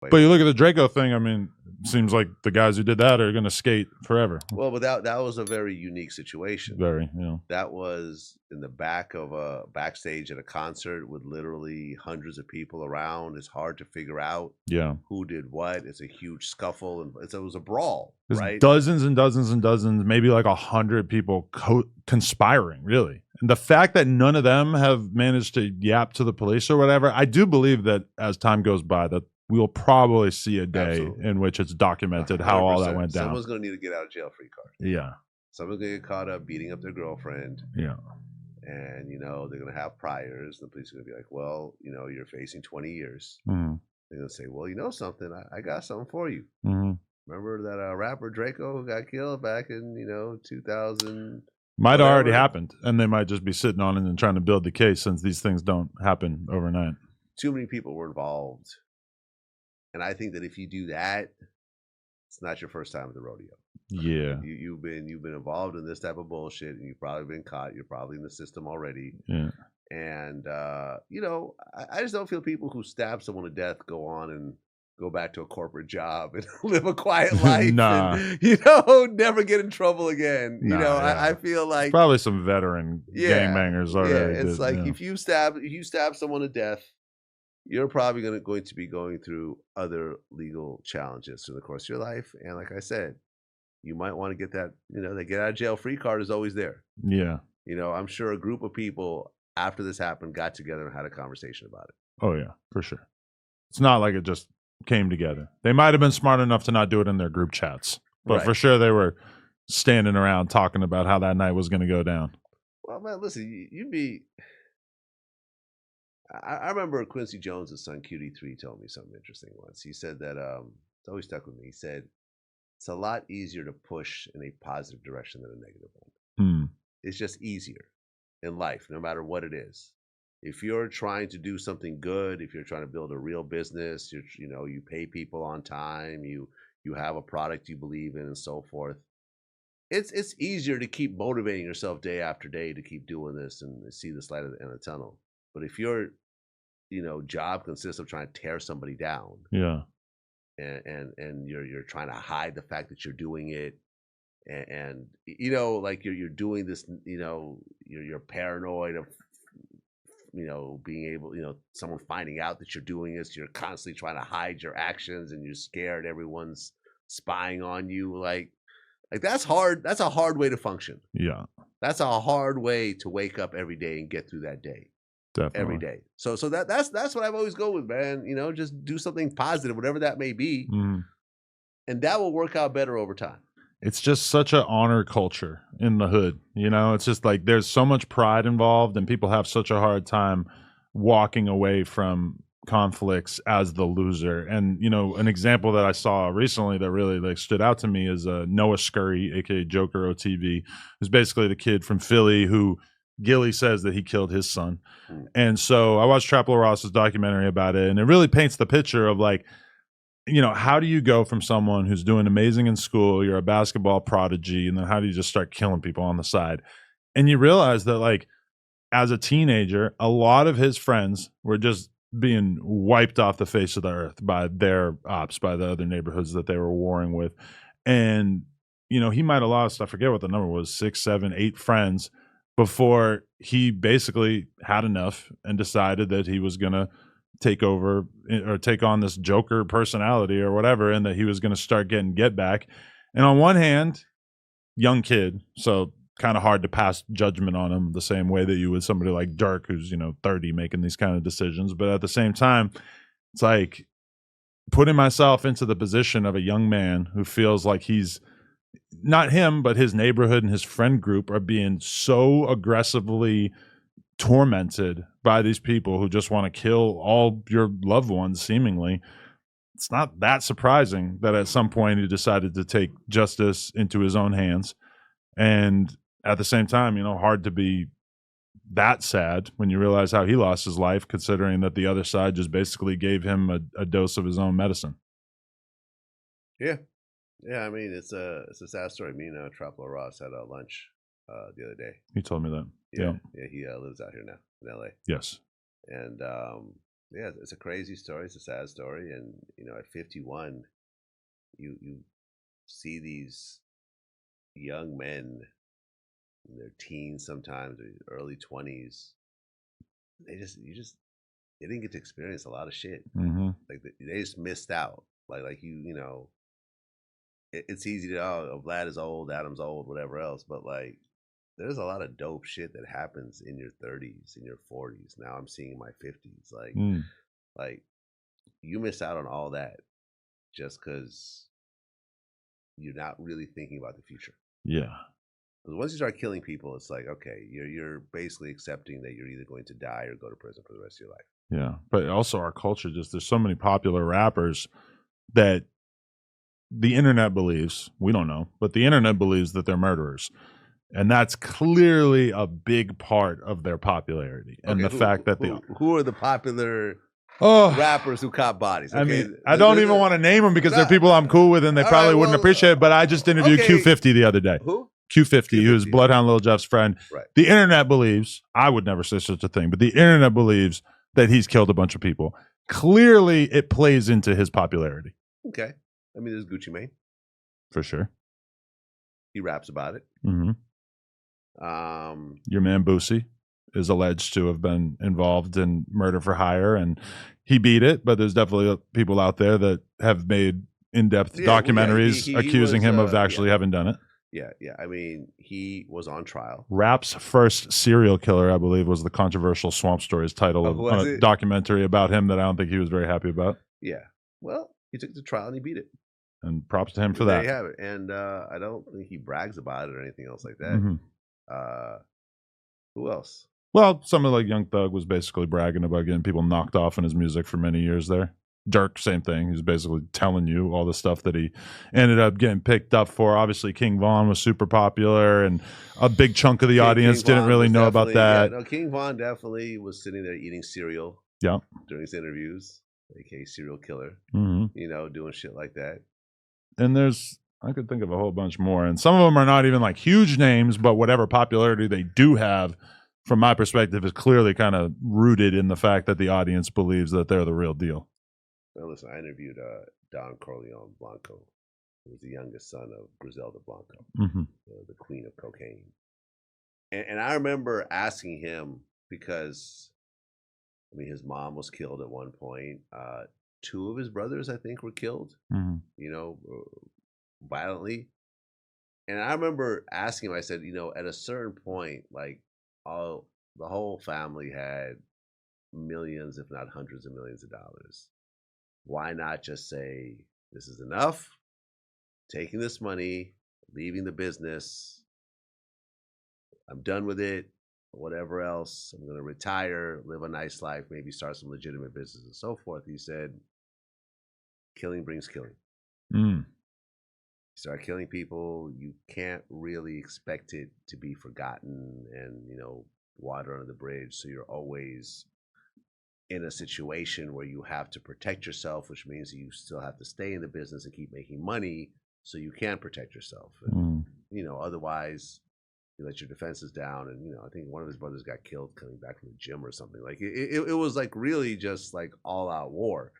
But you look at the Draco thing. I mean, seems like the guys who did that are going to skate forever. Well, but that was a very unique situation. Very, you know. That was in the back of a backstage at a concert with literally hundreds of people around. It's hard to figure out Yeah. who did what. It's a huge scuffle, and it was a brawl, There's right? dozens and dozens and dozens, maybe like 100 people conspiring, really. And the fact that none of them have managed to yap to the police or whatever, I do believe that as time goes by, that we'll probably see a day Absolutely. in which it's documented how all that went down. Someone's going to need to get out of jail free card. Yeah. Someone's going to get caught up beating up their girlfriend. Yeah. And, you know, they're going to have priors. And the police are going to be like, well, you know, you're facing 20 years. Mm-hmm. They're going to say, well, you know something? I got something for you. Mm-hmm. Remember that rapper Draco who got killed back in, you know, 2000? Might have already happened. And they might just be sitting on it and trying to build the case, since these things don't happen overnight. Too many people were involved. And I think that if you do that, it's not your first time at the rodeo. Yeah. You've been involved in this type of bullshit, and you've probably been caught. You're probably in the system already. Yeah. And you know, I just don't feel people who stab someone to death go on and go back to a corporate job and live a quiet life. Nah. And, you know, never get in trouble again. Nah, you know, yeah. I feel like it's probably some veteran gangbangers already. Yeah, it's like if you stab someone to death, you're probably going to be going through other legal challenges through the course of your life. And like I said, you might want to get that, you know, the get out of jail free card is always there. Yeah. You know, I'm sure a group of people after this happened got together and had a conversation about it. Oh, yeah, for sure. It's not like it just came together. They might have been smart enough to not do it in their group chats, but for sure they were standing around talking about how that night was going to go down. Well, man, listen, you'd be... I remember Quincy Jones' son, QD3, told me something interesting once. He said that, it's always stuck with me. He said, it's a lot easier to push in a positive direction than a negative one. It's just easier in life, no matter what it is. If you're trying to do something good, if you're trying to build a real business, you know, you pay people on time, you have a product you believe in, and so forth. It's easier to keep motivating yourself day after day to keep doing this and see this light at the end of the tunnel. But if your, you know, job consists of trying to tear somebody down, yeah, and you're trying to hide the fact that you're doing it, and you know, like you're doing this, you know, you're paranoid of, you know, being able, you know, someone finding out that you're doing this, you're constantly trying to hide your actions, and you're scared everyone's spying on you. Like that's hard. That's a hard way to function. Yeah, that's a hard way to wake up every day and get through that day. Definitely. Every day. So that's what I've always go with, man. You know, just do something positive, whatever that may be, and that will work out better over time. It's just such an honor culture in the hood. You know, it's just like there's so much pride involved, and people have such a hard time walking away from conflicts as the loser. And, you know, an example that I saw recently that really like stood out to me is Noah Scurry, aka JokerOTV, who's basically the kid from Philly who Gilly says that he killed his son. And so I watched Traplo Ross's documentary about it, and it really paints the picture of like, you know, how do you go from someone who's doing amazing in school, you're a basketball prodigy, and then how do you just start killing people on the side? And you realize that, like, as a teenager, a lot of his friends were just being wiped off the face of the earth by their ops, by the other neighborhoods that they were warring with. And, you know, he might have lost, I forget what the number was, 6, 7, 8 friends before he basically had enough and decided that he was going to take over or take on this Joker personality or whatever, and that he was going to start getting get back. And on one hand, young kid, so kind of hard to pass judgment on him the same way that you would somebody like Dirk, who's, you know, 30 making these kind of decisions. But at the same time, it's like putting myself into the position of a young man who feels like he's, not him, but his neighborhood and his friend group are being so aggressively tormented by these people who just want to kill all your loved ones, seemingly. It's not that surprising that at some point he decided to take justice into his own hands. And at the same time, you know, hard to be that sad when you realize how he lost his life, considering that the other side just basically gave him a dose of his own medicine. Yeah. Yeah, I mean, it's a sad story. Me and Traplo Ross had a lunch the other day. He told me that. Yeah, he lives out here now in LA. Yes. And Yeah, it's a crazy story. It's a sad story, and at 51, you see these young men in their teens, sometimes or early 20s. They didn't get to experience a lot of shit. Mm-hmm. Like they just missed out. Like it's easy to Vlad is old, Adam's old, whatever else, but like there's a lot of dope shit that happens in your 30s, in your 40s. Now I'm seeing in my 50s. Like you miss out on all that just because you're not really thinking about the future. Yeah. Because once you start killing people, it's like, okay, you're basically accepting that you're either going to die or go to prison for the rest of your life. Yeah. But also our culture, just there's so many popular rappers that the internet believes, we don't know, but the internet believes that they're murderers. And that's clearly a big part of their popularity. And the fact that who are the popular rappers who cop bodies? Okay, I mean, I don't even want to name them because they're people I'm cool with and they probably wouldn't appreciate it. But I just interviewed Q50 the other day. Who? Q50, who's Bloodhound Lil Jeff's friend. Right. The internet believes, I would never say such a thing, but the internet believes that he's killed a bunch of people. Clearly, it plays into his popularity. Okay. I mean, there's Gucci Mane. For sure. He raps about it. Mm-hmm. Your man Boosie is alleged to have been involved in murder for hire, and he beat it, but there's definitely people out there that have made in-depth documentaries accusing him of actually having done it. Yeah. I mean, he was on trial. Rap's first serial killer, I believe, was the controversial Swamp Stories title of a documentary about him that I don't think he was very happy about. Yeah. Well, he took the trial and he beat it. And props to him for that. There you have it. And I don't think he brags about it or anything else like that. Mm-hmm. Who else? Well, someone like Young Thug was basically bragging about getting people knocked off in his music for many years there. Dirk, same thing. He's basically telling you all the stuff that he ended up getting picked up for. Obviously, King Von was super popular, and a big chunk of the audience didn't really know about that. Yeah, no, King Von definitely was sitting there eating cereal. Yeah. During his interviews, aka serial killer. Mm-hmm. Doing shit like that. And I could think of a whole bunch more, and some of them are not even like huge names, but whatever popularity they do have, from my perspective, is clearly kind of rooted in the fact that the audience believes that they're the real deal. Now, listen, I interviewed Don Corleone Blanco, who was the youngest son of Griselda Blanco, the queen of cocaine. And I remember asking him because, I mean, his mom was killed at one point. 2 of his brothers, I think, were killed, violently. And I remember asking him, I said, at a certain point, like the whole family had millions, if not hundreds of millions of dollars. Why not just say, this is enough, taking this money, leaving the business, I'm done with it, whatever else, I'm going to retire, live a nice life, maybe start some legitimate business and so forth. He said, killing brings killing. You start killing people, you can't really expect it to be forgotten and, water under the bridge. So you're always in a situation where you have to protect yourself, which means you still have to stay in the business and keep making money so you can protect yourself. And, otherwise you let your defenses down. And, I think one of his brothers got killed coming back from the gym or something. Like it was like really just like all out war.